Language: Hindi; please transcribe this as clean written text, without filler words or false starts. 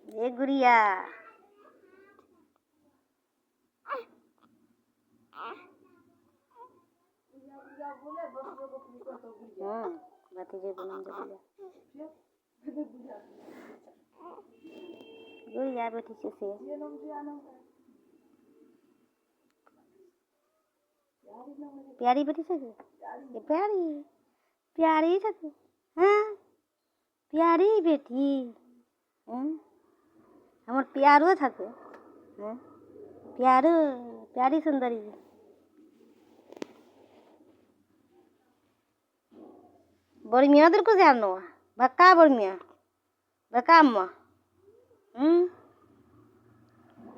ये गुड़िया भतीजे को नाम गुड़िया बेटी से प्यारी बेटी से ये प्यारी प्यारी से हाँ प्यारी बेटी हमार प्यारो था प्यारो प्यारी सुंदरी बड़ी मियाँ को जानो भक्का बड़ी मियाँ भक्का अम्मा